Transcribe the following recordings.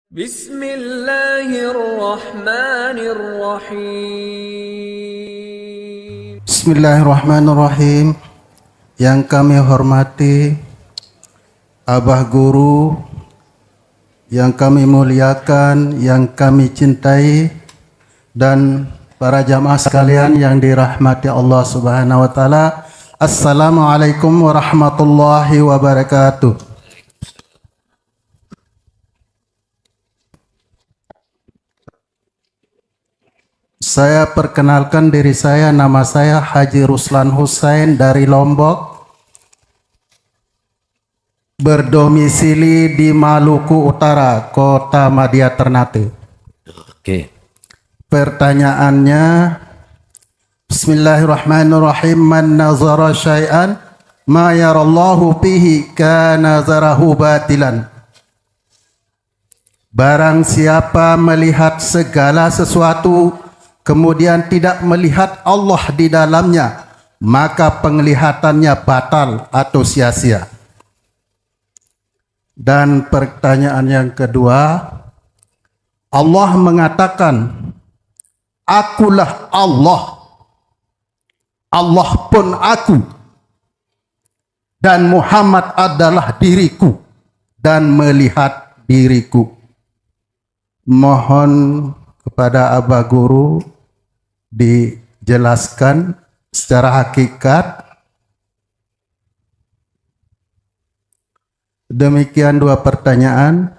Bismillahirrahmanirrahim. Bismillahirrahmanirrahim. Yang kami hormati Abah Guru, yang kami muliakan, yang kami cintai, dan para jamaah sekalian yang dirahmati Allah Subhanahu wa taala. Assalamualaikum warahmatullahi wabarakatuh. Saya perkenalkan diri saya, nama saya Haji Ruslan Hussein dari Lombok, berdomisili di Maluku Utara, Kota Madya Ternate. Oke. Pertanyaannya, Bismillahirrahmanirrahim. Man nazara syai'an ma yarallahu fihi ka nazarahu batilan. Barang siapa melihat segala sesuatu kemudian tidak melihat Allah di dalamnya, maka penglihatannya batal atau sia-sia. Dan pertanyaan yang kedua, Allah mengatakan, akulah Allah, Allah pun aku, dan Muhammad adalah diriku dan melihat diriku. Mohon kepada Abah Guru dijelaskan secara hakikat. Demikian dua pertanyaan.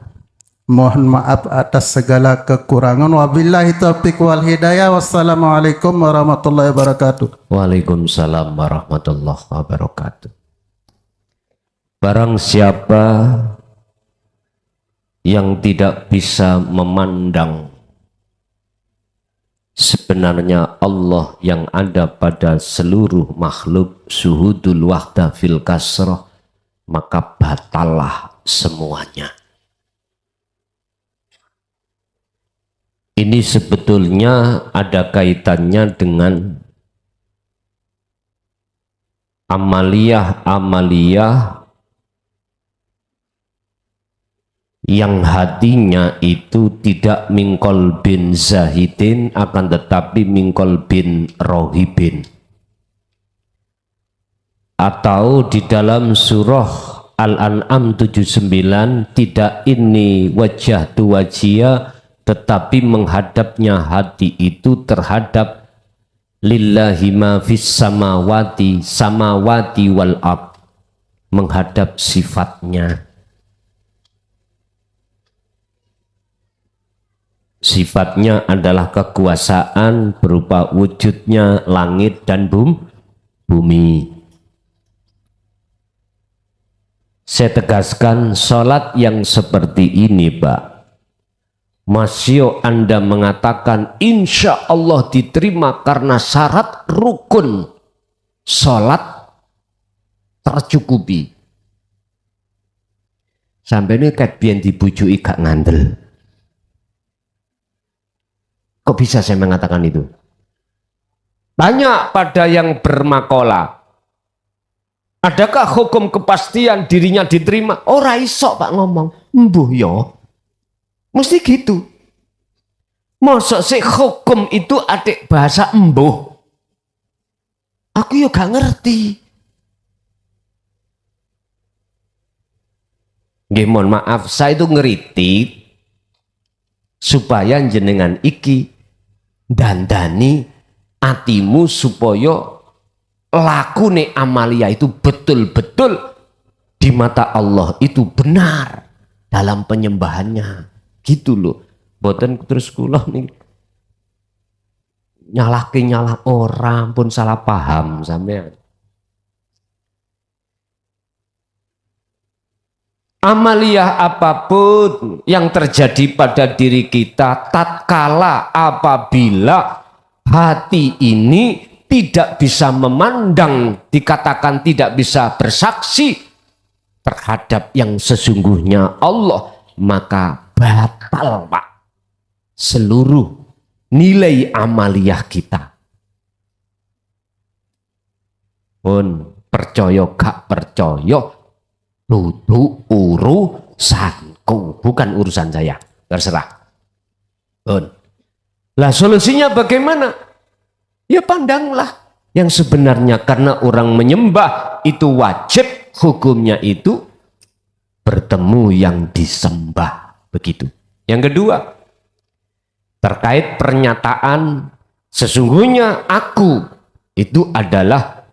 Mohon maaf atas segala kekurangan. Wabillahi taufiq wal hidayah. Wassalamualaikum warahmatullahi wabarakatuh. Waalaikumsalam warahmatullahi wabarakatuh. Barang siapa yang tidak bisa memandang sebenarnya Allah yang ada pada seluruh makhluk, syuhudul wahda fil kasrah, maka batalah semuanya. Ini sebetulnya ada kaitannya dengan amaliyah yang hatinya itu tidak mingkol bin zahidin, akan tetapi mingkol bin rohibin. Atau di dalam surah Al-An'am 79, tidak ini wajah tu wajia, tetapi menghadapnya hati itu terhadap lillahi ma fis samawati wal ard, menghadap sifatnya. Sifatnya adalah kekuasaan berupa wujudnya langit dan bumi. Saya tegaskan, sholat yang seperti ini, Pak, masih Anda mengatakan insya Allah diterima karena syarat rukun sholat tercukupi. Sampai ini kayak biyen dibujui gak ngandel. Kok bisa saya mengatakan itu? Tanya pada yang bermakola, adakah hukum kepastian dirinya diterima? Ora iso Pak ngomong, mbuh yo. Mesti gitu. Masa sih hukum itu adik bahasa embuh? Aku yo gak ngerti. Nggih, mohon maaf, saya itu ngeritik supaya jenengan iki dandani atimu supaya lakune amalia itu betul-betul di mata Allah itu benar dalam penyembahannya. Gitu loh. Boten terus kula nih nyalah orang pun salah paham sampean. Amaliyah apapun yang terjadi pada diri kita tatkala apabila hati ini tidak bisa memandang, dikatakan tidak bisa bersaksi terhadap yang sesungguhnya Allah, maka batal Pak seluruh nilai amaliyah kita. Pun percaya gak percaya, dudu urusanku, bukan urusan saya. terserah. Lah solusinya bagaimana? Ya pandanglah yang sebenarnya, karena orang menyembah itu wajib hukumnya itu bertemu yang disembah, begitu. Yang kedua, terkait pernyataan sesungguhnya aku itu adalah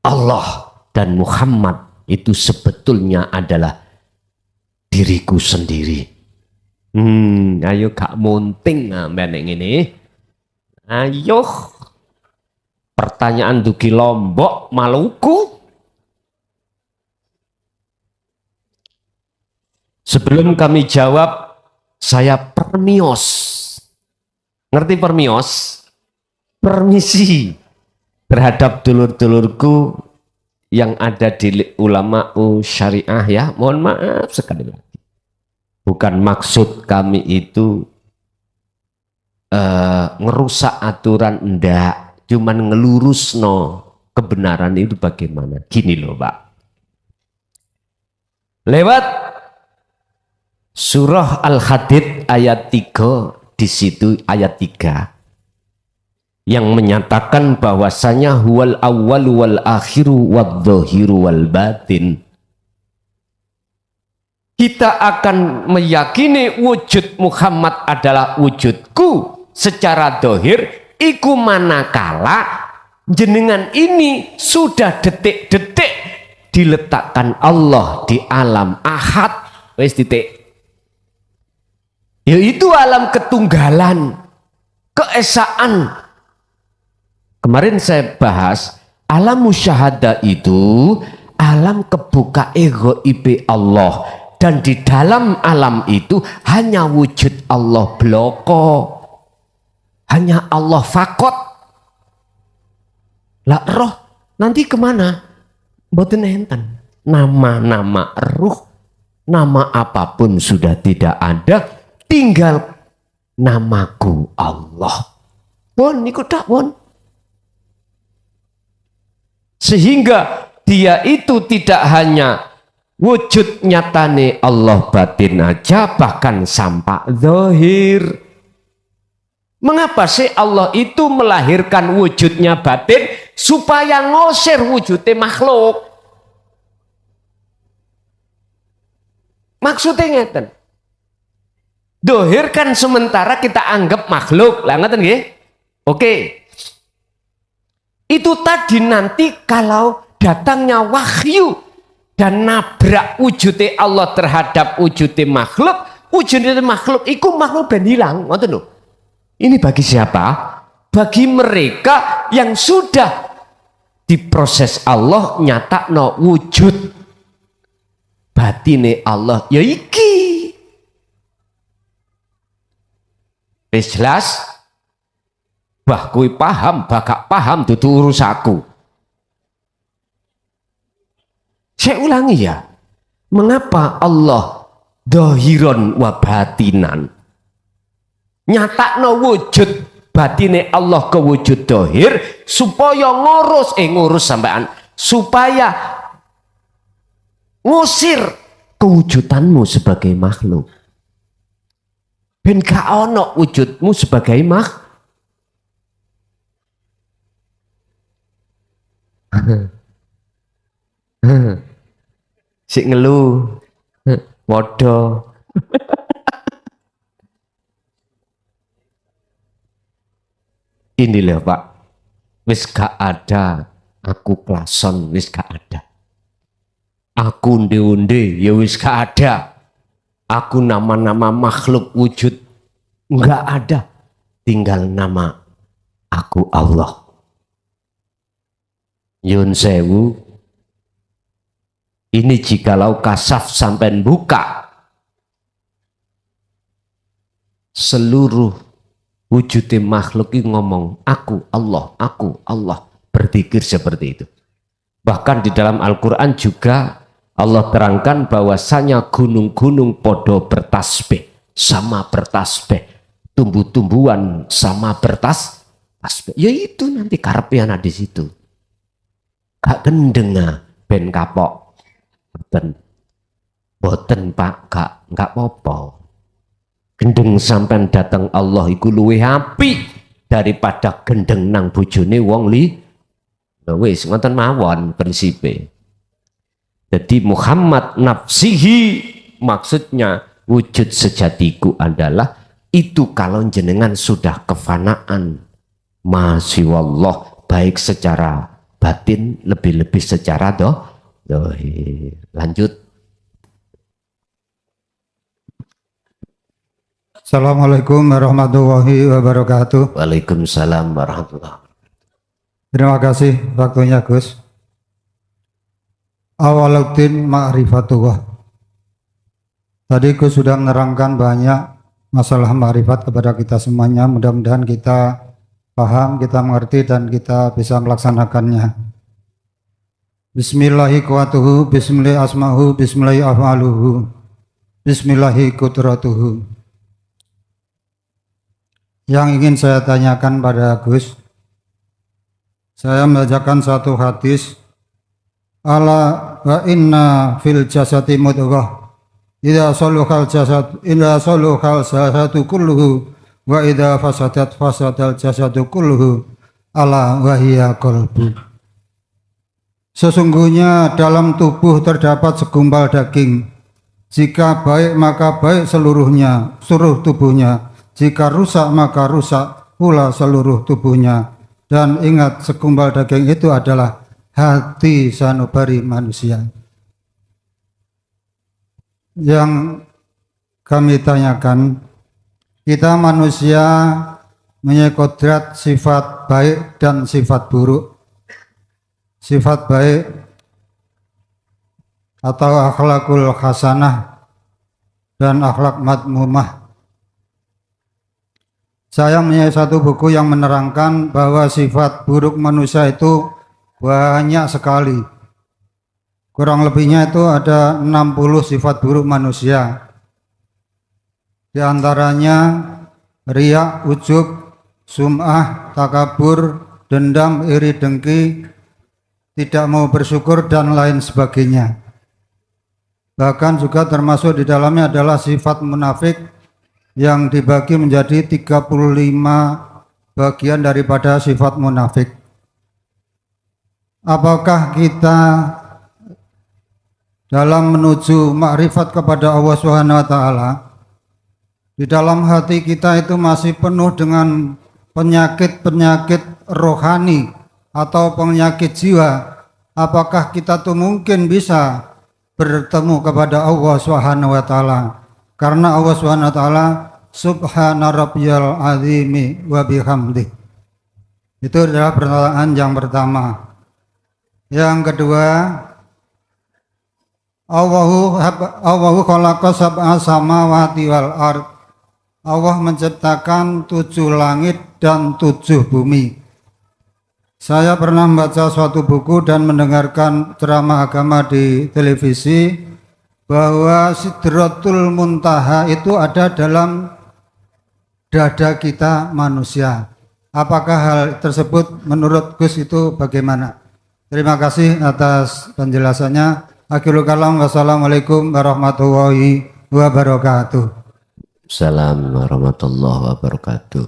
Allah dan Muhammad itu sebetulnya adalah diriku sendiri. Ayo gak munting meneng ini. Ayo. Pertanyaan dugi Lombok, Maluku. Sebelum kami jawab, saya permios. Ngerti permios? Permisi terhadap dulur-dulurku yang ada di ulama syariah ya. Mohon maaf sekali lagi. Bukan maksud kami itu ngerusak aturan, enggak. Cuman ngelurus kebenaran itu bagaimana. Gini loh Pak. Lewat surah Al-Hadid ayat 3, di situ ayat 3 yang menyatakan bahwasanya huwal awwal wal akhiru wad dhahiru wal batin. Kita akan meyakini wujud Muhammad adalah wujudku secara dohir, iku manakala jenengan ini sudah detik-detik diletakkan Allah di alam ahad, wis titik. Yaitu alam ketunggalan, keesaan. Kemarin saya bahas alam musyahada itu alam kebuka ego IP Allah. Dan di dalam alam itu hanya wujud Allah bloko. Hanya Allah fakot. Lah roh nanti kemana? Mboten enten. Nama-nama ruh, nama apapun sudah tidak ada. Tinggal namaku Allah. Pun ikut tak pun. Sehingga dia itu tidak hanya wujud nyatane Allah batin aja, bahkan sampai zahir. Mengapa sih Allah itu melahirkan wujudnya batin supaya ngosir wujudnya makhluk? Maksudnya ngeten. Dohir kan sementara kita anggap makhluk, lah ngeten nggih? Oke. Itu tadi nanti kalau datangnya wahyu dan nabrak wujudnya Allah terhadap wujudnya makhluk itu makhluk ben hilang, ngoten lho. Ini bagi siapa? Bagi mereka yang sudah diproses Allah nyatakno wujud batine Allah ya iki. Wis jelas? Bah kuwi paham, bagak paham dudu urusaku. Saya ulangi ya. Mengapa Allah dohiron wa batinan? Nyatakno wujud batine Allah ke wujud dohir supaya ngurus sampean, supaya ngusir kewujudanmu sebagai makhluk. Ben gak ono wujudmu sebagai makhluk. Sik ngeluh. Waduh. Inilah Pak, wis gak ada aku klason, wis gak ada. Aku unde-unde ya wis gak ada. Aku nama-nama makhluk wujud enggak ada. Tinggal nama aku Allah. Yun sewu. Ini jikalau kasaf sampai buka seluruh wujudnya makhluk ini ngomong aku Allah, berzikir seperti itu. Bahkan di dalam Al-Quran juga Allah terangkan bahwasanya gunung-gunung podo bertasbih, sama bertasbih, tumbuh-tumbuhan sama bertasbih. Ya itu nanti karepnya di situ. Gak gendeng ben kapok, boten Pak, gak apa-apa. gendeng sampean datang Allah iku luwih apik daripada gendeng nang bojone wong li. Wis ngoten mawon prinsipe. Jadi Muhammad nafsihi maksudnya wujud sejatiku adalah itu kalau jenengan sudah kefanaan masyiwallah baik secara batin lebih-lebih secara dohir. Lanjut. Assalamualaikum warahmatullahi wabarakatuh. Waalaikumsalam warahmatullahi wabarakatuh. Terima kasih waktunya Gus. Awaluddin ma'rifatullah. Tadi Gus sudah menerangkan banyak masalah ma'rifat kepada kita semuanya. Mudah-mudahan kita paham, kita mengerti dan kita bisa melaksanakannya. Bismillahirrahmanirrahim. Bismillahi asma'uhu, bismillahi af'aluhu, bismillahi qudratuhu. Yang ingin saya tanyakan pada Gus, saya membacakan satu hadis, ala wa inna fil jasati mudghah idza saluhal jasadu kulluhu wa idza fasadal jasadu kulluhu ala wa hiya qalbu. Sesungguhnya dalam tubuh terdapat segumpal daging, jika baik maka baik seluruhnya, seluruh tubuhnya. Jika rusak maka rusak pula seluruh tubuhnya. Dan ingat, segumpal daging itu adalah hati sanubari manusia. Yang kami tanyakan, kita manusia punya kodrat sifat baik dan sifat buruk. Sifat baik atau akhlakul hasanah dan akhlak madmumah. Saya punya satu buku yang menerangkan bahwa sifat buruk manusia itu banyak sekali. Kurang lebihnya itu ada 60 sifat buruk manusia. Di antaranya riya, ujub, sum'ah, takabur, dendam, iri dengki, tidak mau bersyukur dan lain sebagainya. Bahkan juga termasuk di dalamnya adalah sifat munafik yang dibagi menjadi 35 bagian daripada sifat munafik. Apakah kita dalam menuju makrifat kepada Allah Subhanahu wa taala, di dalam hati kita itu masih penuh dengan penyakit-penyakit rohani atau penyakit jiwa? Apakah kita tuh mungkin bisa bertemu kepada Allah Subhanahu wa taala? Karena Allah Subhanahu wa taala subhana rabbiyal azimi wa bihamdi. Itu adalah pertanyaan yang pertama. Yang kedua, Allahu khalaqa sab'a samawati wal ard. Allah menciptakan 7 langit dan 7 bumi. Saya pernah membaca suatu buku dan mendengarkan ceramah agama di televisi bahwa Sidratul Muntaha itu ada dalam dada kita manusia. Apakah hal tersebut menurut Gus itu bagaimana? Terima kasih atas penjelasannya. Akhirul kalam, wassalamualaikum warahmatullahi wabarakatuh. Assalamualaikum warahmatullahi wabarakatuh.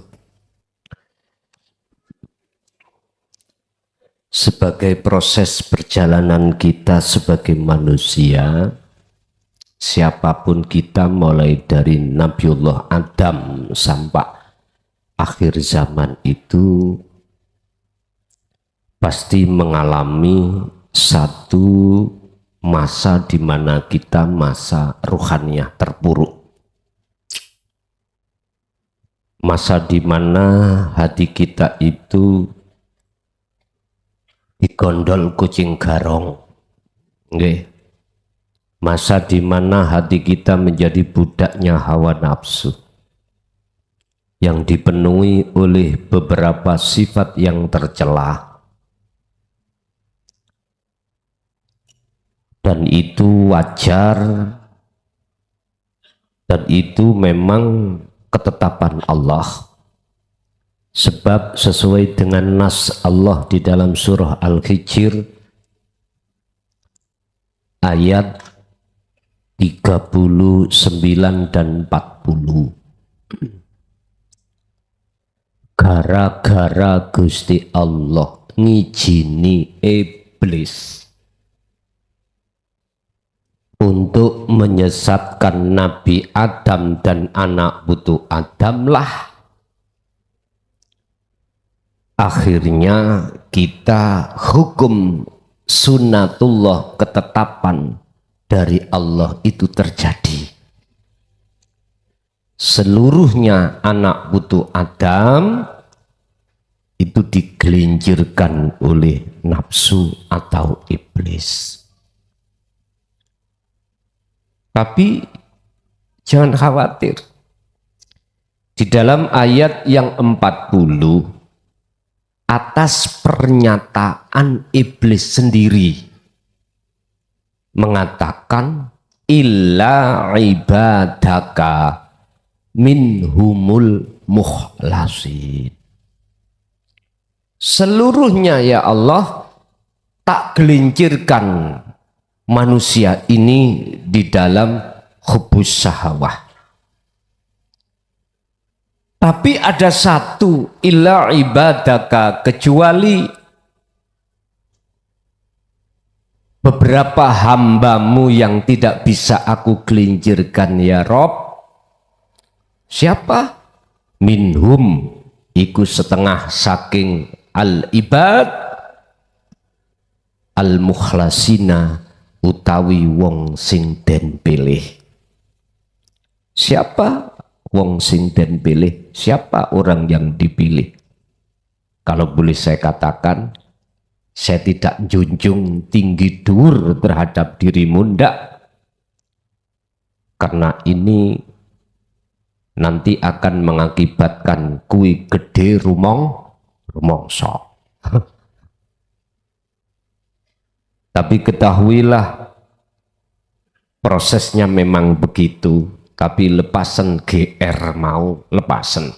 Sebagai proses perjalanan kita sebagai manusia, siapapun kita mulai dari Nabiullah Adam sampai akhir zaman itu pasti mengalami satu masa di mana kita masa ruhaniah terpuruk. Masa di mana hati kita itu digondol kucing garong. Nggih. Masa di mana hati kita menjadi budaknya hawa nafsu yang dipenuhi oleh beberapa sifat yang tercela, dan itu wajar dan itu memang ketetapan Allah, sebab sesuai dengan nas Allah di dalam surah Al-Hijr ayat 39 dan 40. gara-gara Gusti Allah ngijini iblis untuk menyesatkan Nabi Adam dan anak putu Adam lah akhirnya kita hukum sunnatullah, ketetapan dari Allah itu terjadi. Seluruhnya anak putu Adam itu digelincirkan oleh nafsu atau iblis. Tapi jangan khawatir. Di dalam ayat yang 40 atas pernyataan iblis sendiri mengatakan illa ibadaka minhumul mukhlasin. Seluruhnya ya Allah tak gelincirkan manusia ini di dalam hubus syahwah. Tapi ada satu, illa ibadaka, kecuali beberapa hambamu yang tidak bisa aku gelincirkan ya Rob. Siapa? Minhum, iku setengah saking al-ibad al-mukhlasina, utawi wong sing den pilih. Siapa wong sing den pilih? Siapa orang yang dipilih? Kalau boleh saya katakan, saya tidak junjung tinggi dur terhadap dirimu, ndak. Karena ini nanti akan mengakibatkan kui gede rumongso. Tapi ketahuilah prosesnya memang begitu. Tapi lepasan GR mau lepasan.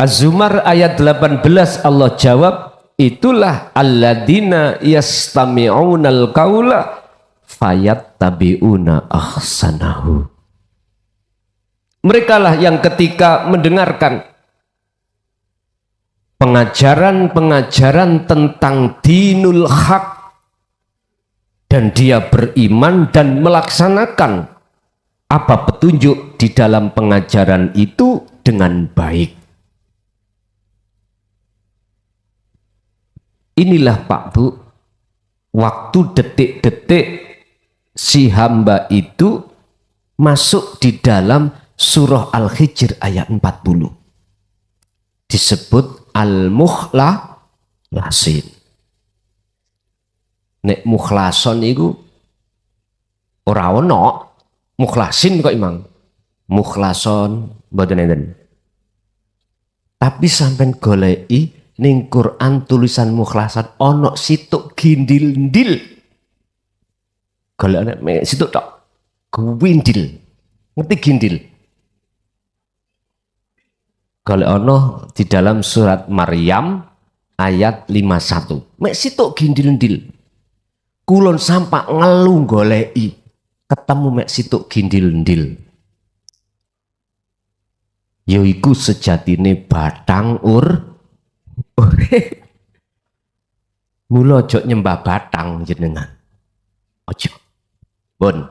Az-Zumar ayat 18 Allah jawab, itulah alladzina yastami'unal qaula fayattabi'una ahsanahu. Mereka lah yang ketika mendengarkan pengajaran-pengajaran tentang dinul haq dan dia beriman dan melaksanakan apa petunjuk di dalam pengajaran itu dengan baik. Inilah Pak Bu, waktu detik-detik si hamba itu masuk di dalam surah Al-Hijr ayat 40. Disebut al-mukhlasin. Nek mukhlason itu ora ono, mukhlasin kok imang. Mukhlason mboten enten. Tapi sampean goleki ning Quran tulisan mukhlasan ono situk gindil-ndil. Golek nek situk tok. Gwindil. Ngerti gindil? Golek ono di dalam surat Maryam ayat 51. Mek situk gindil-ndil. Kulon sampak ngelu goleki ketemu mek situk gindil-ndil. Yaiku sejatine batang mula ojo nyembah batang jenengan. Ojo. Pun.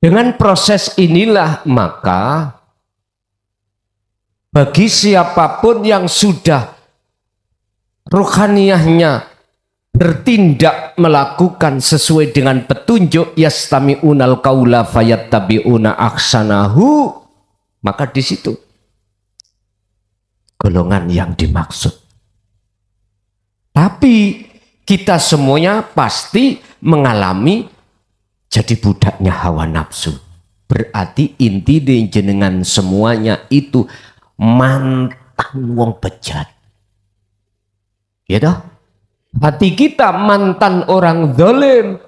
Dengan proses inilah maka bagi siapapun yang sudah rohaniyahnya bertindak melakukan sesuai dengan petunjuk yastami'unal qaula fayattabi'una ahsanahu, maka di situ golongan yang dimaksud. Tapi kita semuanya pasti mengalami jadi budaknya hawa nafsu. Berarti inti jenengan semuanya itu mantan wong bejat. Ya toh? Hati kita mantan orang zalim.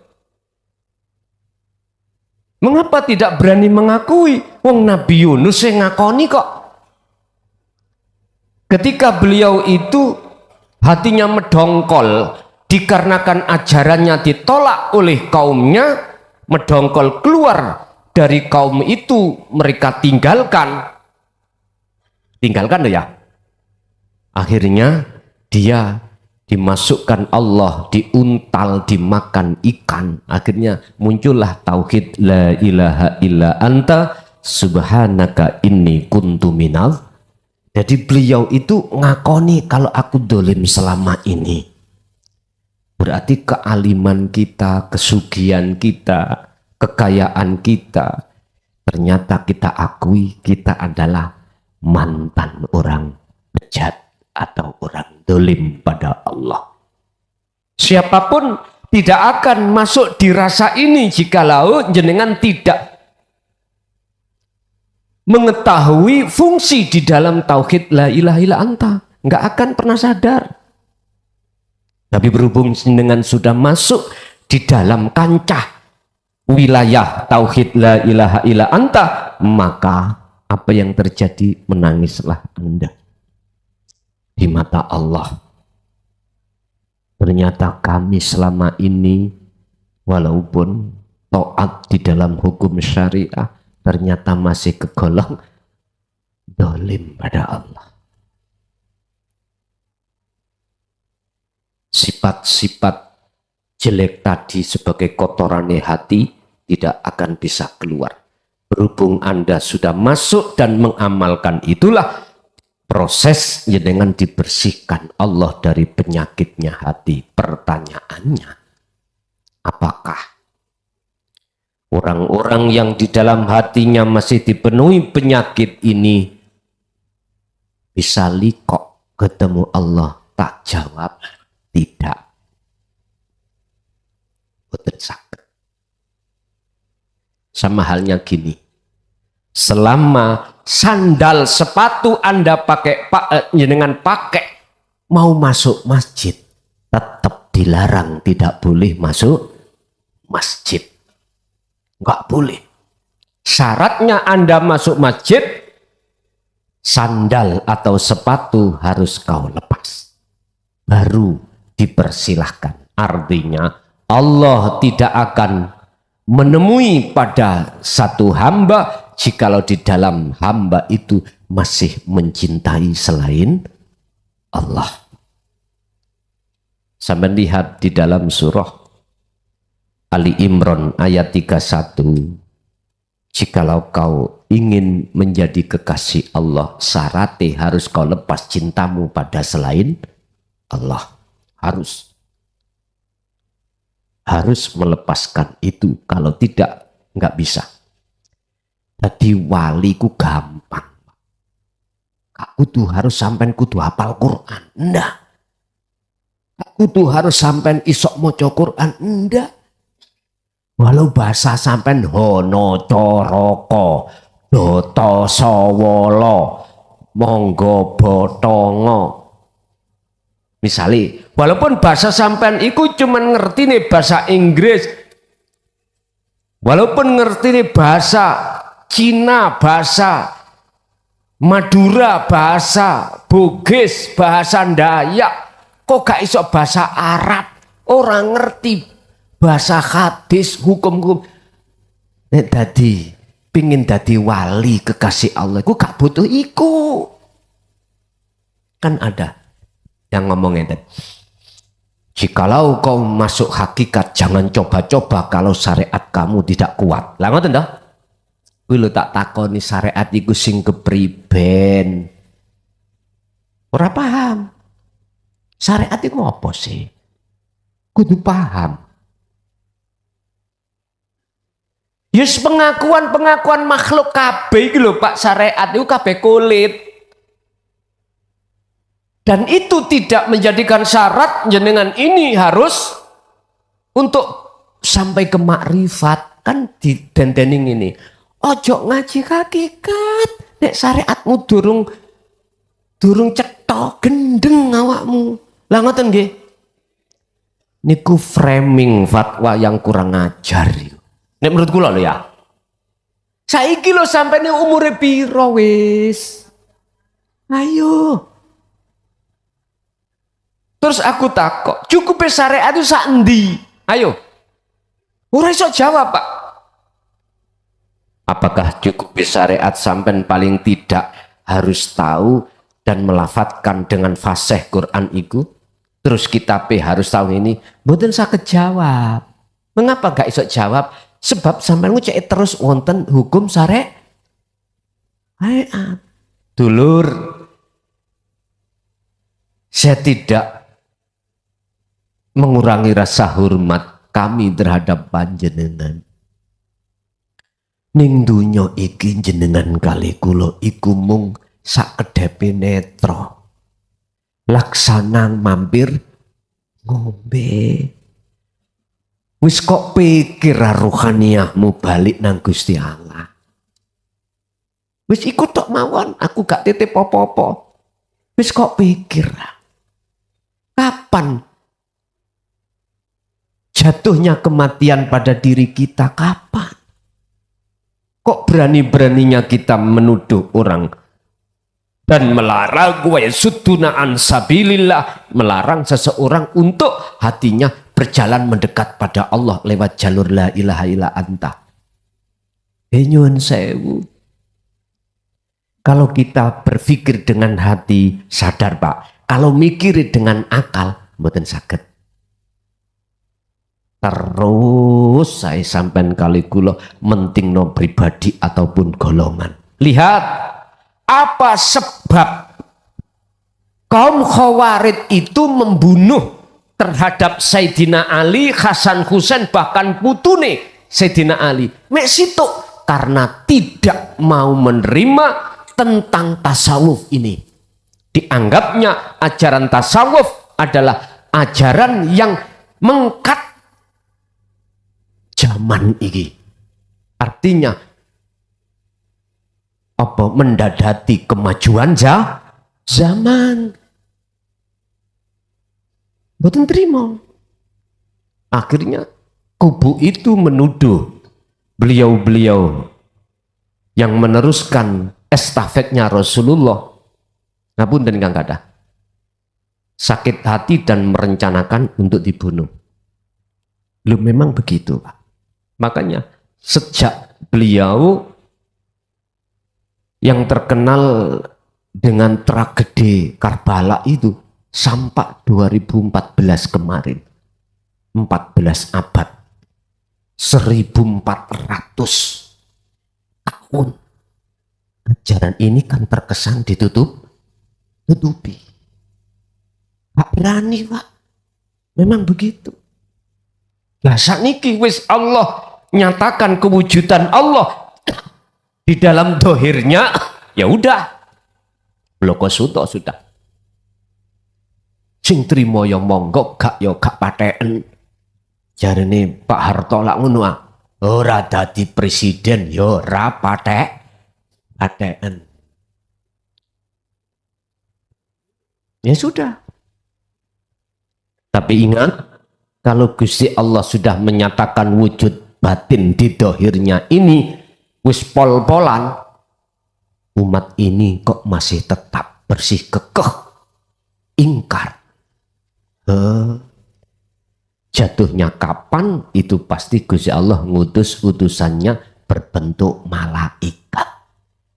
Mengapa tidak berani mengakui? Wong Nabi Yunus yang ngakoni kok. Ketika beliau itu hatinya medongkol dikarenakan ajarannya ditolak oleh kaumnya, medongkol keluar dari kaum itu mereka tinggalkan loh ya. Akhirnya dia dimasukkan Allah, diuntal, dimakan ikan. Akhirnya muncullah tauhid la ilaha illa anta subhanaka inni kuntu minal. Jadi beliau itu ngakoni kalau aku dolim selama ini. Berarti kealiman kita, kesugihan kita, kekayaan kita, ternyata kita akui kita adalah mantan orang bejat atau orang dolim pada Allah. Siapapun tidak akan masuk di rasa ini jikalau jenengan tidak mengetahui fungsi di dalam tauhid la ilaha illa anta. Nggak akan pernah sadar. Tapi berhubung dengan sudah masuk di dalam kancah wilayah tauhid la ilaha illa anta, maka apa yang terjadi? Menangislah Anda di mata Allah. Ternyata kami selama ini walaupun taat di dalam hukum syariah, ternyata masih kegolong dolim pada Allah. Sifat-sifat jelek tadi sebagai kotorannya hati tidak akan bisa keluar. Berhubung Anda sudah masuk dan mengamalkan, itulah proses dengan dibersihkan Allah dari penyakitnya hati. Pertanyaannya, apakah orang-orang yang di dalam hatinya masih dipenuhi penyakit ini bisa likok ketemu Allah? Tak jawab, tidak. Boten saged. Sama halnya gini, selama sandal sepatu Anda pakai dengan pakai mau masuk masjid, tetap dilarang, tidak boleh masuk masjid. Enggak boleh. Syaratnya Anda masuk masjid, sandal atau sepatu harus kau lepas, baru dipersilahkan. Artinya Allah tidak akan menemui pada satu hamba jikalau di dalam hamba itu masih mencintai selain Allah. Sampai lihat di dalam surah Ali Imran ayat 31, jikalau kau ingin menjadi kekasih Allah, syaratnya harus kau lepas cintamu pada selain Allah. Harus melepaskan itu, kalau tidak nggak bisa. Jadi wali ku gampang. Kak kudu harus sampai kudu hafal Quran, enggak. Kak kudu harus sampai isok maca Quran, enggak. Walau bahasa sampai hono coroko, doto sawolo, monggo botongo. Misalnya, walaupun bahasa sampean iku cuman ngerti nih bahasa Inggris, walaupun ngerti nih bahasa Cina, bahasa Madura, bahasa Bugis, bahasa Dayak, kok gak iso bahasa Arab, orang ngerti bahasa hadis, hukum-hukum. Nek dadi pingin dadi wali kekasih Allah, iku gak butuh iku. Kan ada yang ngomongin tadi, jikalau kau masuk hakikat jangan coba-coba kalau syariat kamu tidak kuat. Lah ngoten dah. Kuwi lho tak takoni syariat iku sing kepriben. Ora paham. Syariat iku apa sih? Kudu paham. Yes, pengakuan makhluk kabeh iki lho Pak, syariat iku kabeh kulit. Dan itu tidak menjadikan syarat jenengan ini harus untuk sampai ke makrifat. Kan di dendening ini, ojo ngaji hakikat, nek syariatmu durung cetok gendeng awakmu. Lah ngoten nggih. Niku framing fatwa yang kurang ajar. Nek menurut kula lho ya. Saiki lho sampai umure piro wis. Ayo. Terus aku takok, cukup syariat itu sak endi? Ayo. Ora iso jawab, Pak. Apakah cukup syariat sampean paling tidak harus tahu dan melafatkan dengan fasih Quran itu? Terus kita harus tahu ini, mboten saged jawab. Mengapa gak iso jawab? Sebab sampean ngucek terus wonten hukum syariat. Dulur, saya tidak mengurangi rasa hormat kami terhadap panjenengan. Ning dunya iki jenengan kali kula iku mung sakedhepe netra. Laksana mampir ngombe. Wis kok pikir rohaniahmu balik nang Gusti Allah. Wis iku tok mawon, aku gak titip apa-apa. Wis kok pikir. Kapan jatuhnya kematian pada diri kita? Kapan? Kok berani-beraninya kita menuduh orang dan melarang wa yasudduna an sabilillah, melarang seseorang untuk hatinya berjalan mendekat pada Allah lewat jalur la ilaha illa anta. Nyuwun sewu. Kalau kita berpikir dengan hati, sadar Pak, kalau mikir dengan akal mboten saged. Terus saya sampai kali kula mentingno pribadi ataupun golongan. Lihat apa sebab kaum Khawarij itu membunuh terhadap Sayyidina Ali, Hasan Husain, bahkan putune Sayyidina Ali. Mek situ karena tidak mau menerima tentang tasawuf ini. Dianggapnya ajaran tasawuf adalah ajaran yang mengkat zaman ini. Artinya apa? Mendadati kemajuan zaman. Boten terima. Akhirnya kubu itu menuduh beliau-beliau yang meneruskan estafetnya Rasulullah. Ngapunten Kang Kadah. Sakit hati dan merencanakan untuk dibunuh. Lu memang begitu, Pak. Makanya sejak beliau yang terkenal dengan tragedi Karbala itu sampai 2014 kemarin, 14 abad, 1400 tahun, ajaran ini kan terkesan ditutupi. Pak berani, Pak. Memang begitu. Lah sakniki wis Allah nyatakan kewujudan Allah di dalam dohirnya, ya udah. Bloko suto sudah. Sing trimo ya monggo, gak ya gak paten. Jarene Pak Harto lak ngono ah. Ora dadi presiden ya ora paten. Ya sudah. Tapi ingat, kalau Gusti Allah sudah menyatakan wujud batin di dohirnya ini, wis pol-polan, umat ini kok masih tetap bersih kekeh, ingkar. Jatuhnya kapan? Itu pasti Gusti Allah ngutus utusannya berbentuk malaikat.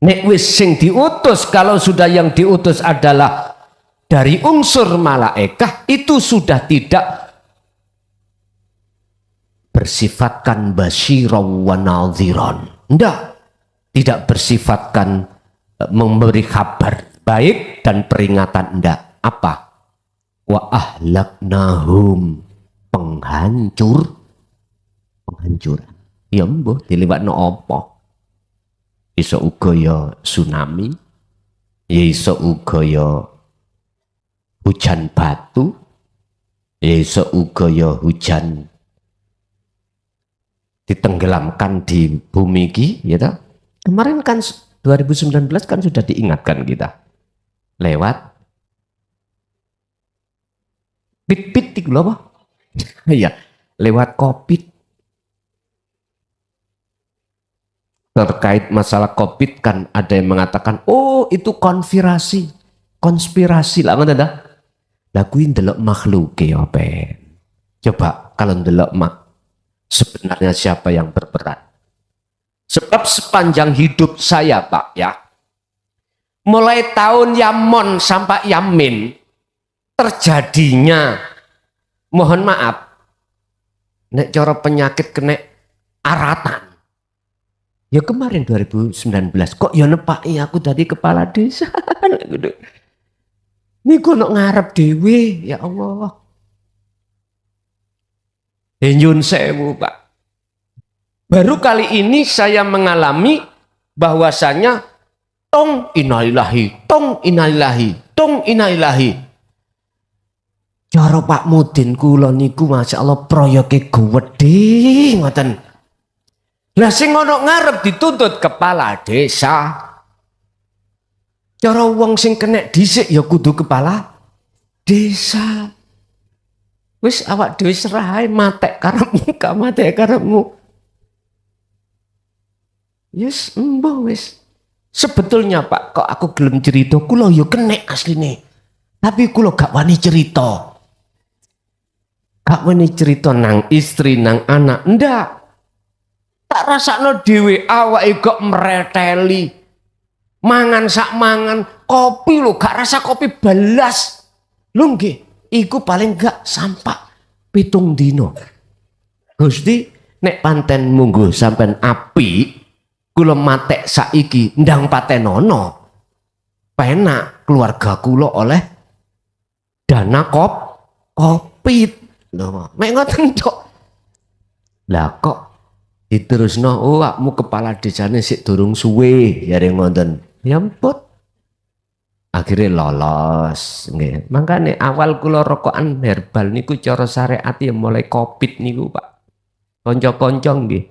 Nek wis sing diutus, kalau sudah yang diutus adalah dari unsur malaikat, itu sudah tidak bersifatkan basyiraw wa nadhiran. Tidak bersifatkan memberi kabar baik dan peringatan. Ndak. Apa? Wa ahlaknahum, penghancuran. Ya mbuh diliwatno apa? Iso uga ya tsunami, ya iso uga ya hujan batu, ya iso uga ya hujan ditenggelamkan di bumi ki, ya toh? Kemarin kan 2019 kan sudah diingatkan kita lewat pit itu apa? Iya, lewat COVID. Terkait masalah COVID kan ada yang mengatakan, oh itu konspirasi lah, ngono dah. Lah kuwi ndelok makhluk ya Ben. Coba kalau ndelok sebenarnya siapa yang berperan? Sebab sepanjang hidup saya Pak ya, mulai tahun Yamon sampai Yamin, terjadinya, mohon maaf, nek cara penyakit kena aratan. Ya kemarin 2019, kok ya nepaki aku dari kepala desa. Ini gue nak ngarep dewe, ya Allah. Nyun sewu Pak. Baru kali ini saya mengalami bahwasanya tong innalillahi, tong innalillahi, tong innalillahi. Cara Pak Mudin kula niku Masya Allah proyeke gede ngoten. Lah sing ono ngarep dituntut kepala desa. Cara wong sing kena dhisik ya kudu kepala desa. Wis awak dhewe serah ae matek karepmu, gak matek karepmu. Yes, mbah wis. Sebetulnya Pak, kok aku gelem cerita, kula ya kena asline. Tapi kula gak wani cerita. Gak wani cerita nang istri, nang anak, ndak. Tak rasakno dhewe awake kok mreteli. Mangan sak mangan, kopi lho gak rasa kopi belas. Lho nggih, iku paling gak sampak 7 dino. Gusti, nek panten mungguh sampean apik, kula matek saiki ndang patenono. Penak keluarga kula oleh dana kopi. Lho, mek ngoten tok. Lah kok diterusno, oh akmu kepala desane sik durung suwe, jare ngoten. Ya ampun. Akhirnya lolos nggih. Makane awal kula rokokan herbal niku cara syariat ya mulai Covid niku, Pak. Kanca-kanca nggih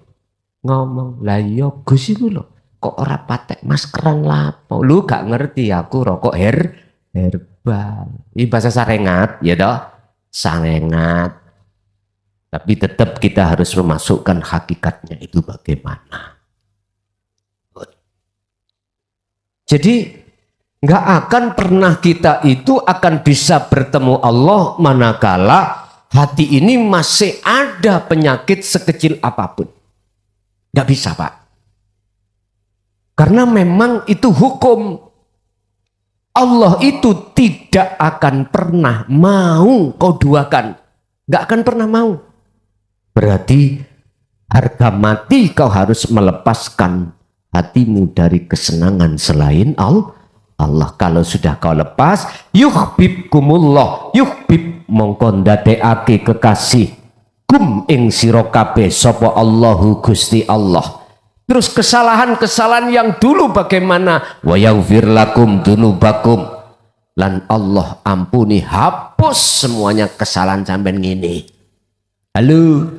ngomong, "Lah iya Gus iku lho, kok ora patek maskeran lapo?" Lu gak ngerti aku rokok herbal. Ini bahasa sarengat ya toh? Sarengat. Tapi tetap kita harus memasukkan hakikatnya itu bagaimana. Jadi nggak akan pernah kita itu akan bisa bertemu Allah manakala hati ini masih ada penyakit sekecil apapun. Nggak bisa Pak. Karena memang itu hukum. Allah itu tidak akan pernah mau kau duakan. Nggak akan pernah mau. Berarti harga mati kau harus melepaskan hatimu dari kesenangan selain Allah. Kalau sudah kau lepas, yuhibbukumullah, yuhbib mongko ndadekake kekasih kum ing sira kabeh sapa Allahu Gusti Allah. Terus kesalahan-kesalahan yang dulu bagaimana? Wa yaghfir lakum dunubakum, lan Allah ampuni, hapus semuanya kesalahan sampean ngene. Halo,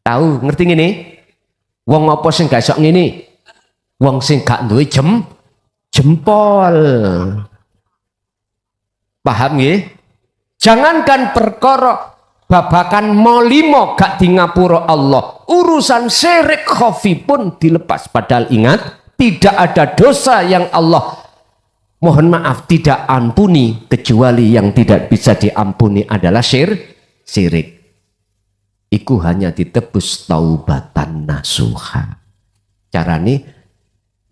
tahu ngerti ngene? Wong apa sing gak iso ngene? Wong sing gak duwe jempol. Paham nggih? Jangankan perkara babakan molimo gak di ngapura Allah, urusan syirik khafi pun dilepas. Padahal ingat, tidak ada dosa yang Allah mohon maaf tidak ampuni kecuali yang tidak bisa diampuni adalah syirik. Iku hanya ditebus taubatan nasuha. Carane,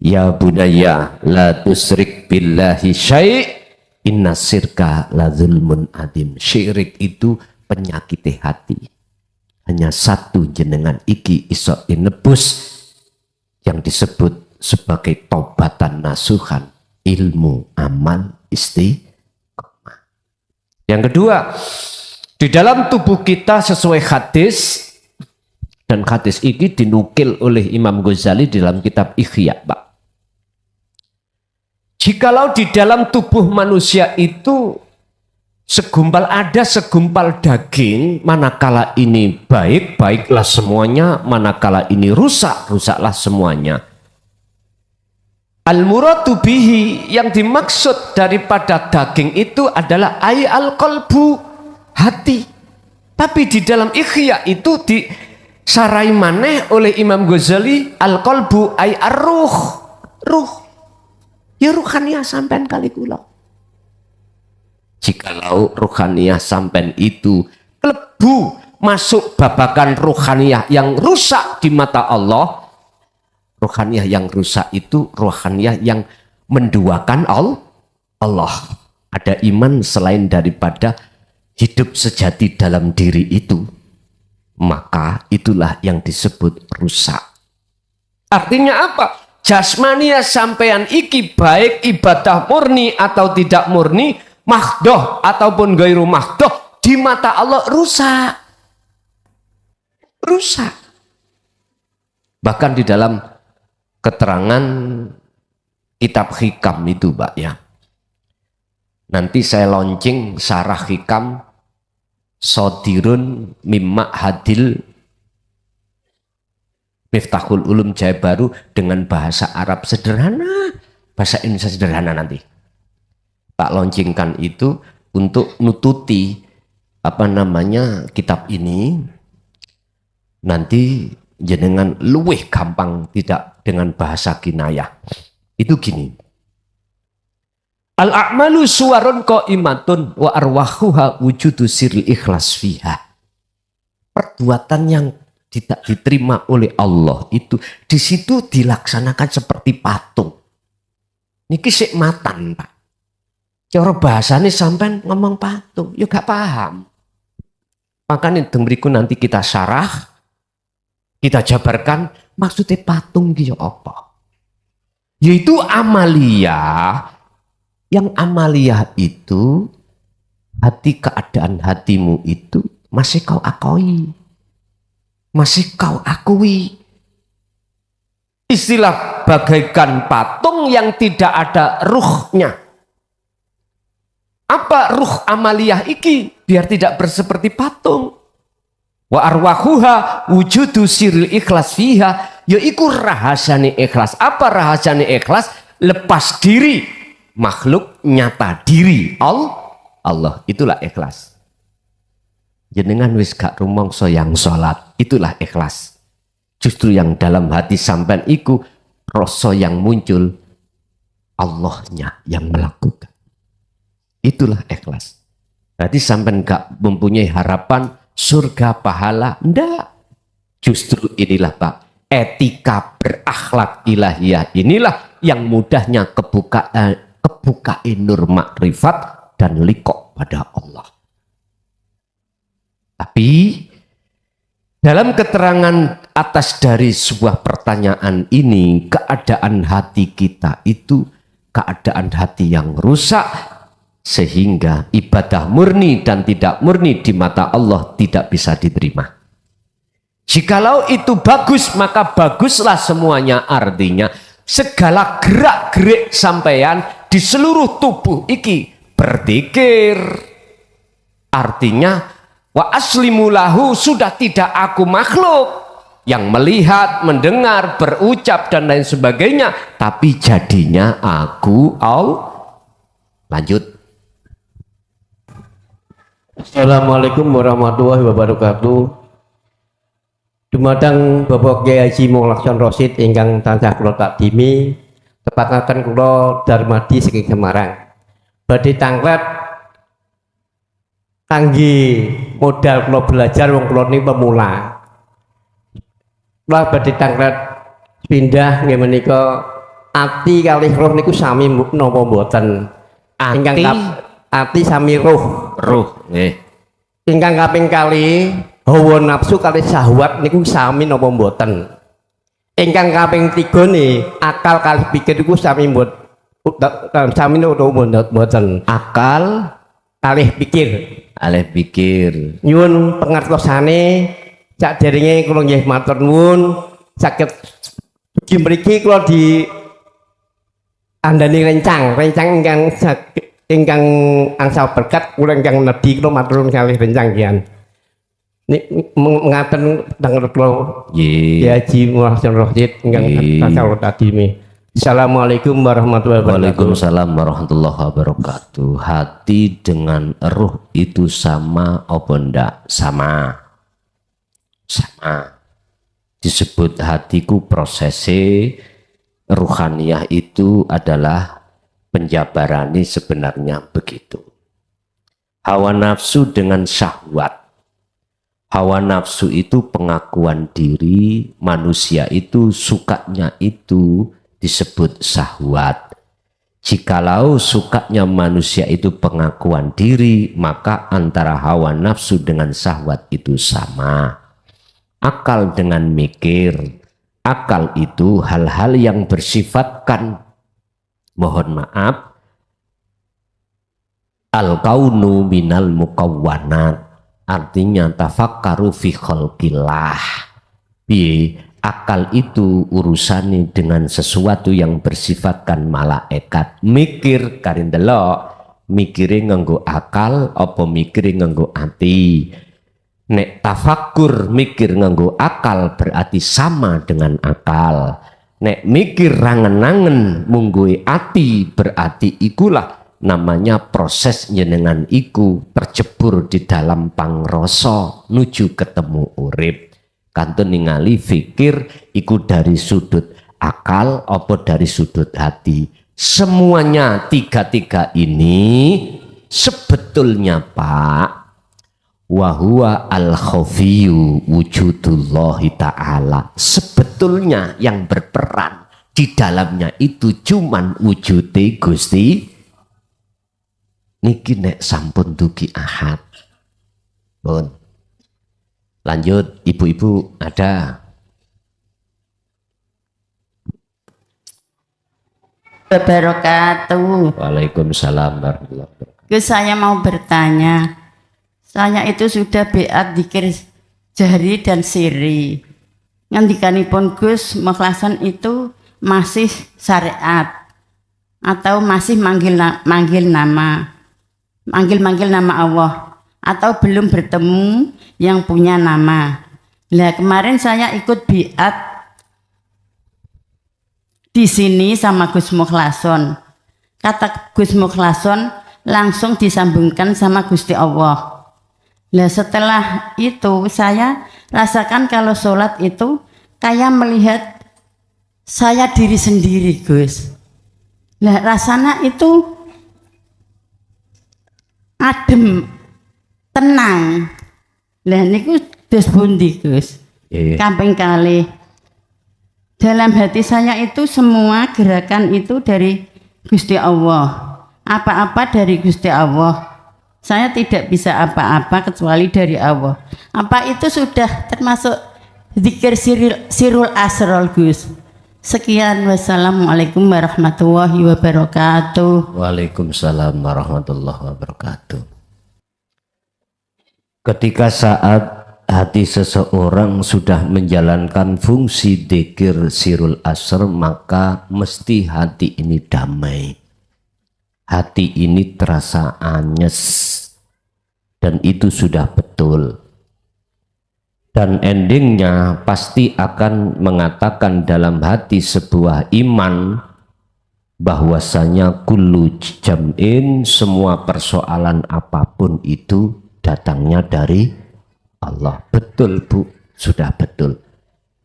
ya bunaya la tusrik billahi syai' inna syirka la zulmun adim. Syirik itu penyakit hati. Hanya satu jenengan iki iso inebus yang disebut sebagai taubatan nasuhan, ilmu amal istiqomah. Yang kedua, di dalam tubuh kita sesuai hadis, dan hadis ini dinukil oleh Imam Ghazali dalam kitab Ihya, Pak. Jikalau di dalam tubuh manusia itu ada segumpal daging, manakala ini baik, baiklah semuanya, manakala ini rusak, rusaklah semuanya. Al-muradu bihi, yang dimaksud daripada daging itu adalah al-qalbu, hati. Tapi di dalam Ihya itu disarai maneh oleh Imam Ghazali, al-qalbu ar-ruh, ruh. Ya ruhaniyah sampean kali kula. Jikalau ruhaniyah sampean itu klebu masuk babakan ruhaniyah yang rusak di mata Allah, Rohaniyah yang rusak itu rohaniyah yang menduakan Allah. Ada iman selain daripada hidup sejati dalam diri itu, maka itulah yang disebut rusak. Artinya apa? Jasmania sampean iki baik ibadah murni atau tidak murni, mahdoh ataupun gairu mahdoh, di mata Allah rusak. Rusak. Bahkan di dalam keterangan kitab hikam itu, Pak, ya. Nanti saya launching syarah hikam Sodirun Mimma Hadil Miftahul Ulum Jaya Baru dengan bahasa Arab sederhana, bahasa Indonesia sederhana. Nanti tak launchingkan itu untuk nututi kitab ini. Nanti jenengan luwih gampang, tidak dengan bahasa kinayah. Itu gini. Al-a'malu suwarun qa'imatun wa arwahuha wujudu siril ikhlas fiha. Perbuatan yang tidak diterima oleh Allah itu di situ dilaksanakan seperti patung. Niki sik matan, Pak. Cara bahasane sampean ngomong patung, ya gak paham. Makanya berikut nanti kita syarah, kita jabarkan maksudnya patung iki apa. Yaitu amaliyah. Yang amaliyah itu hati, keadaan hatimu itu masih kau akui, masih kau akui. Istilah bagaikan patung yang tidak ada ruhnya. Apa ruh amaliyah iki? Biar tidak berseperti patung. Wa arwahuha wujudu siril ikhlas fiha, yaiku rahasiane ikhlas. Apa rahasiane ikhlas? Lepas diri. Makhluk nyata diri Allah, itulah ikhlas. Jenengan wis gak rumangsa yang sholat, itulah ikhlas. Justru yang dalam hati sampean iku rasa yang muncul, Allahnya yang melakukan. Itulah ikhlas. Berarti sampean gak mempunyai harapan surga pahala, ndak. Justru inilah, Pak, etika berakhlak ilahiyah inilah yang mudahnya kebukaan nur makrifat dan liqo pada Allah. Tapi dalam keterangan atas dari sebuah pertanyaan ini, keadaan hati kita itu keadaan hati yang rusak, sehingga ibadah murni dan tidak murni di mata Allah tidak bisa diterima. Jikalau itu bagus, maka baguslah semuanya. Artinya segala gerak-gerik sampean di seluruh tubuh iki berzikir. Artinya wa aslimu lahu, sudah tidak aku makhluk yang melihat, mendengar, berucap dan lain sebagainya, tapi jadinya aku Lanjut. Assalamualaikum warahmatullahi wabarakatuh. Dumateng Bapak Kyai Haji Mohlakson Rosid ingkang tansah kula takdimi, tepataken kula Darmadi saking Semarang. Badhe tanglet kangge modal kula belajar wong kula niki pemula. Kula badhe tanglet pindah nggih menika ati kalih roh niku sami napa mboten? Ati sami roh. Roh nggih. Ingkang kaping kalih hawa nafsu kali syahwat niku sami napa mboten? Ingkang kaping 3 nih akal kali pikir niku sami sami napa mboten? Akal Kalih pikir. Nyuwun pangertosane sakderenge kula nggih matur nuwun saged ugi mriki kula di andani rencang ingkang angsal berkat kula ingkang nedhi kula matur nuwun kalih rencang kian. Mengaten tanggal kula Kyai Haji Mohlakson Rosid ingkang tansah takdimi. Assalamualaikum warahmatullahi wabarakatuh. Waalaikumsalam warahmatullahi wabarakatuh. Hati dengan ruh itu sama apa ndak? Sama. Disebut hatiku prosese ruhaniyah itu adalah penjabarani sebenarnya begitu. Hawa nafsu dengan syahwat. Hawa nafsu itu pengakuan diri, manusia itu sukanya itu disebut syahwat. Jikalau sukanya manusia itu pengakuan diri, maka antara hawa nafsu dengan syahwat itu sama. Akal dengan mikir, akal itu hal-hal yang bersifatkan, mohon maaf, al-kaunu minal mukawwanat. Artinya tafakkaru fi khalqillah. Akal itu urusannya dengan sesuatu yang bersifatkan malaikat. Mikir karin delok, mikire nganggo akal apa mikire nganggo ati. Nek tafakkur mikir nganggo akal berarti sama dengan akal. Nek mikir rangen-rangen mungguhe ati berarti ikulah namanya proses njenengan iku tercebur di dalam pangrasa nuju ketemu urip. Kantun ningali fikir iku dari sudut akal apa dari sudut hati. Semuanya tiga-tiga ini sebetulnya Pak, wahuwa al-khafiyu wujudullahi ta'ala. Sebetulnya yang berperan di dalamnya itu cuman wujude Gusti. Niki nek sampun dugi ahad. Pun. Lanjut, ibu-ibu ada. Wabarakatuh. Waalaikumsalam warahmatullahi wabarakatuh. Saya mau bertanya. Saya itu sudah beat dzikir jahri dan siri. Ngendikanipun Gus Mukhlason itu masih syariat atau masih manggil nama Allah, atau belum bertemu yang punya nama. Lah kemarin saya ikut biat di sini sama Gus Mukhlason. Kata Gus Mukhlason langsung disambungkan sama Gusti Allah. Lah setelah itu saya rasakan kalau sholat itu kayak melihat saya diri sendiri, Gus. Lah rasanya itu adem, tenang. Lah niku dos pundi, Gus? Kaping kalih. Dalam hati saya itu semua gerakan itu dari Gusti Allah. Apa-apa dari Gusti Allah. Saya tidak bisa apa-apa kecuali dari Allah. Apa itu sudah termasuk zikir sirul asrol, Gus? Sekian, wassalamualaikum warahmatullahi wabarakatuh. Waalaikumsalam warahmatullahi wabarakatuh. Ketika saat hati seseorang sudah menjalankan fungsi dzikir sirul asr, maka mesti hati ini damai. Hati ini terasa anyes. Dan itu sudah betul. Dan endingnya pasti akan mengatakan dalam hati sebuah iman bahwasanya kullu jam'in, semua persoalan apapun itu datangnya dari Allah. Betul Bu, sudah betul.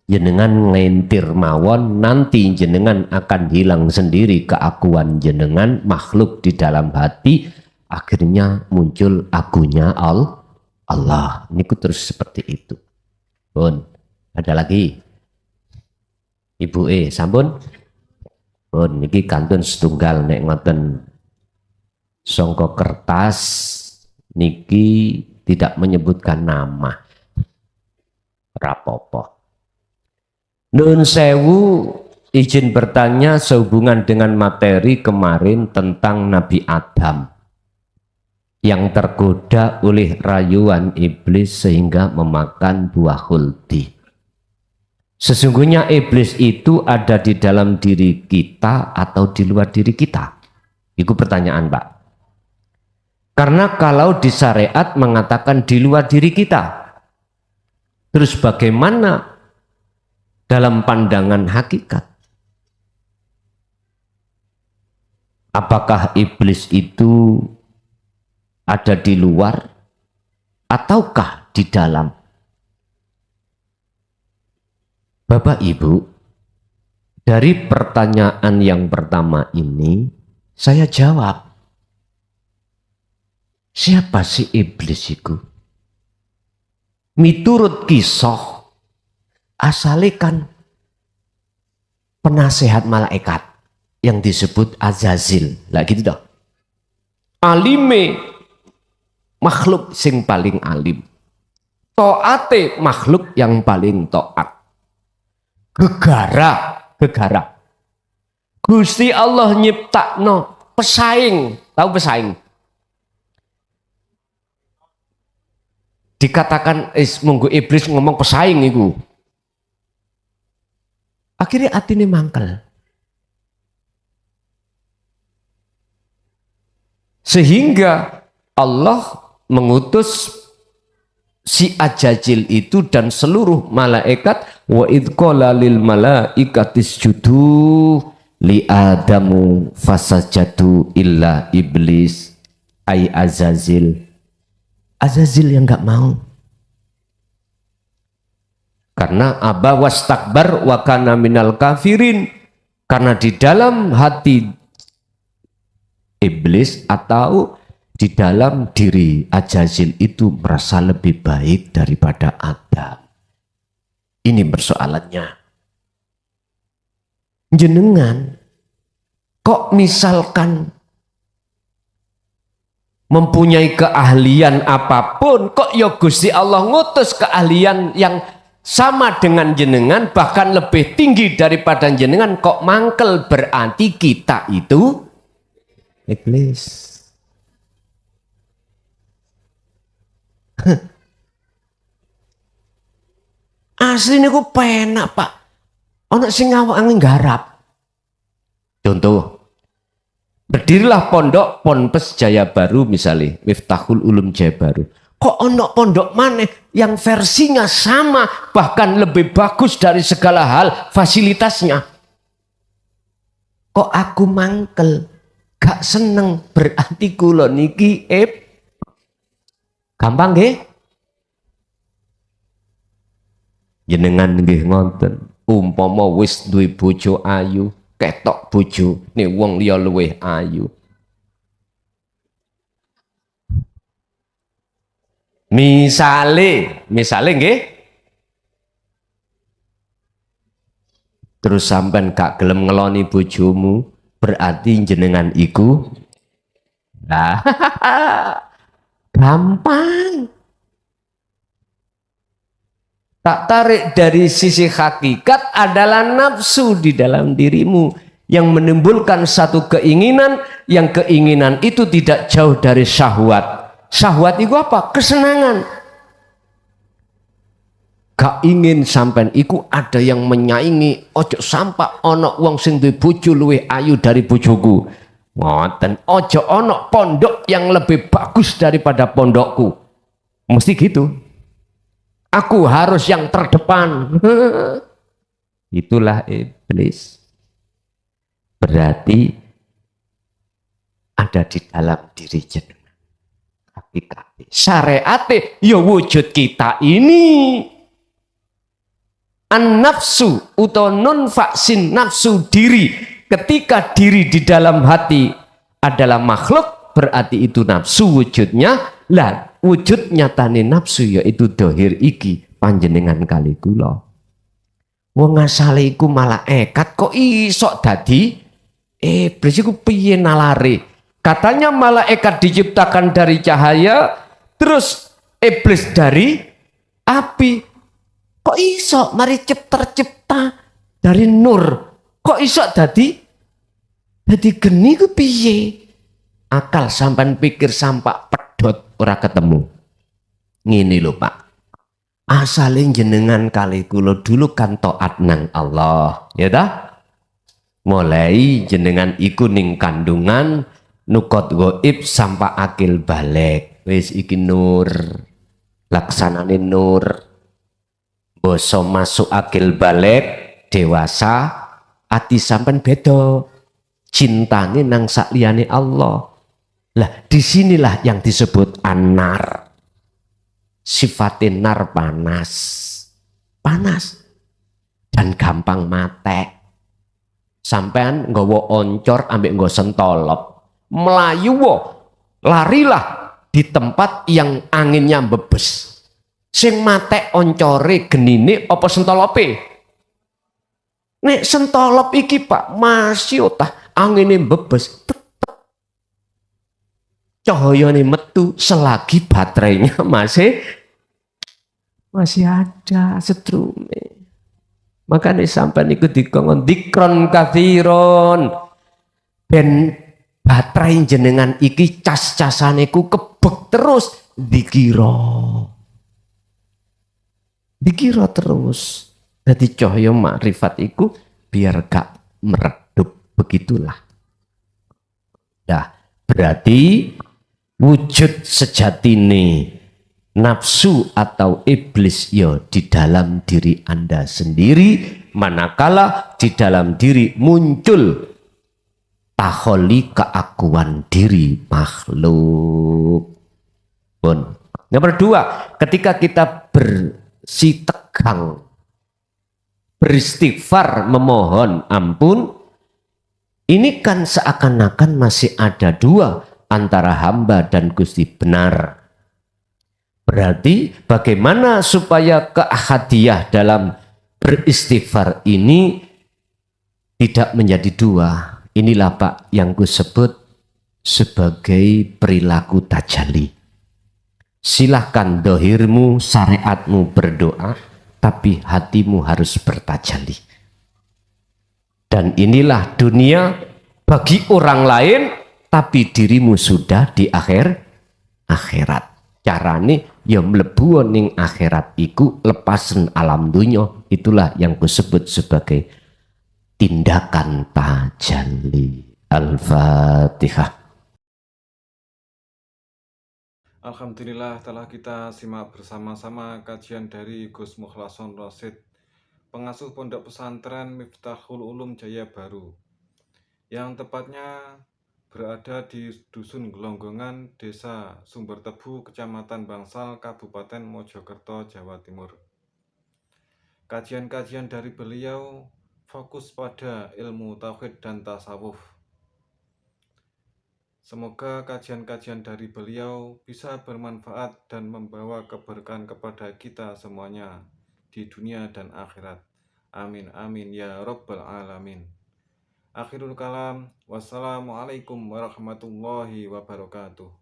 Jenengan ngelintir mawon, nanti jenengan akan hilang sendiri keakuan jenengan, makhluk di dalam hati, akhirnya muncul akunya Allah. Ini terus seperti itu. Pun, ada lagi. Ibu sampun. Pun, niki kantun setunggal nek ngoten songko kertas niki tidak menyebutkan nama. Rapopo. Nun sewu, izin bertanya sehubungan dengan materi kemarin tentang Nabi Adam yang tergoda oleh rayuan iblis sehingga memakan buah khuldi. Sesungguhnya iblis itu ada di dalam diri kita atau di luar diri kita? Itu pertanyaan Pak. Karena kalau di syariat mengatakan di luar diri kita, terus bagaimana dalam pandangan hakikat? Apakah iblis itu ada di luar ataukah di dalam? Bapak Ibu, dari pertanyaan yang pertama ini saya jawab, siapa sih iblis itu? miturut kisah asale kan penasehat malaikat yang disebut Azazil. Lah gitu dah. Alime makhluk sing paling alim. Taate makhluk yang paling taat. Gegara. Gusti Allah nyiptakno pesaing. Tahu pesaing? Dikatakan monggo iblis ngomong pesaing iku. Akhirnya atine mangkel. Sehingga Allah mengutus si Ajajil itu dan seluruh malaikat, wa idh qala lil malaikati isjudu li adamu fasajadu illa iblis ay Azazil. Azazil yang enggak mau. Karena aba wastakbar wa kana minal kafirin. Karena di dalam hati iblis atau di dalam diri Azazil itu merasa lebih baik daripada Adam. Ini persoalannya. Jenengan kok misalkan mempunyai keahlian apapun, kok ya Gusti Allah ngutus keahlian yang sama dengan jenengan, bahkan lebih tinggi daripada jenengan, kok mangkel, berarti kita itu iblis. Asli niku penak Pak. Ono sing awak nggarap. Contoh, berdirilah pondok Ponpes Jaya Baru misalnya, Miftahul Ulum Jaya Baru. Kok ono pondok mana yang versinya sama, bahkan lebih bagus dari segala hal fasilitasnya. Kok aku mangkel, gak seneng, berarti kula niki gampang nggih? Jenengan nggih ngoten, umpama wis duwe bojo ayu, ketok bojo nih wong liya luwih ayu. Misale nggih. Terus sampean gak gelem ngeloni bojomu, berarti jenengan iku nah gampang. Tak tarik dari sisi hakikat adalah nafsu di dalam dirimu yang menimbulkan satu keinginan, yang keinginan itu tidak jauh dari syahwat. Syahwat itu apa? Kesenangan. Gak ingin sampean iku ada yang menyaingi, ojo sampai ono wong sing duwe bojo luwih ayu dari bojoku. Ngoten, ojo ono pondok yang lebih bagus daripada pondokku. Mesti gitu. Aku harus yang terdepan. Itulah iblis. Berarti ada di dalam diri jenengan. Hakikat. Syariate ya wujud kita ini. An-nafsu atau non-vaksin nafsu diri. Ketika diri di dalam hati adalah makhluk, berarti itu nafsu wujudnya. Lah wujud nyatane nafsu yaitu dohir iki panjenengan kali kula. Wong asale iku malaikat kok iso dadi iblis iku piye nalare? Katanya malaikat diciptakan dari cahaya, terus iblis dari api. Kok iso mari tercipta dari nur? Kok iso dadi geni ku piye? Akal sampean pikir sampak pedhot ora ketemu. Ngene lho Pak. Asale jenengan kali kula dulu kan taat nang Allah, ya ta? Mulai jenengan iku ning kandungan nukot goib sampai akil balik. Wis iki nur. Laksanane nur. Boso masuk akil balik dewasa ati sampean beda. Cintane nang sakliyane Allah. Lah disinilah yang disebut anar. Sifatin nar panas. Panas. Dan gampang mate. Sampean nggawa oncor ambek nggo sentolop. Melayu wo. Larilah di tempat yang anginnya bebes. Sing matek oncore genine apa sentolope? Nek sentolop iki Pak masih otah angine mbebes tetep cahayane metu selagi baterainya masih ada setrume. Makanya sampai niku dikongkon dikron kathiron ben baterai jenengan iki cas-casane ku kebek terus dikira terus. Jadi cahaya makrifat iku biar gak meredup, begitulah. Nah, berarti wujud sejatine nafsu atau iblis ya di dalam diri Anda sendiri, manakala di dalam diri muncul taholi keakuan diri makhluk. Pun. Nomor 2, ketika kita bersitegang, beristighfar, memohon ampun, ini kan seakan-akan masih ada 2 antara hamba dan Gusti benar. Berarti bagaimana supaya keahadiyah dalam beristighfar ini tidak menjadi 2? Inilah Pak yang kusebut sebagai perilaku tajalli. Silahkan dohirmu, syariatmu berdoa, tapi hatimu harus bertajalli. Dan inilah dunia bagi orang lain, tapi dirimu sudah di akhirat. Carane ya mlebu ning akhirat iku lepasen alam dunya. Itulah yang kusebut sebagai tindakan tajalli. Al-Fatihah. Alhamdulillah telah kita simak bersama-sama kajian dari Gus Mukhlason Rosid, pengasuh Pondok Pesantren Miftahul Ulum Jaya Baru, yang tepatnya berada di Dusun Gelonggongan, Desa Sumbertebu, Kecamatan Bangsal, Kabupaten Mojokerto, Jawa Timur. Kajian-kajian dari beliau fokus pada ilmu tauhid dan tasawuf. Semoga kajian-kajian dari beliau bisa bermanfaat dan membawa keberkahan kepada kita semuanya di dunia dan akhirat. Amin amin ya rabbal alamin. Akhirul kalam, wassalamualaikum warahmatullahi wabarakatuh.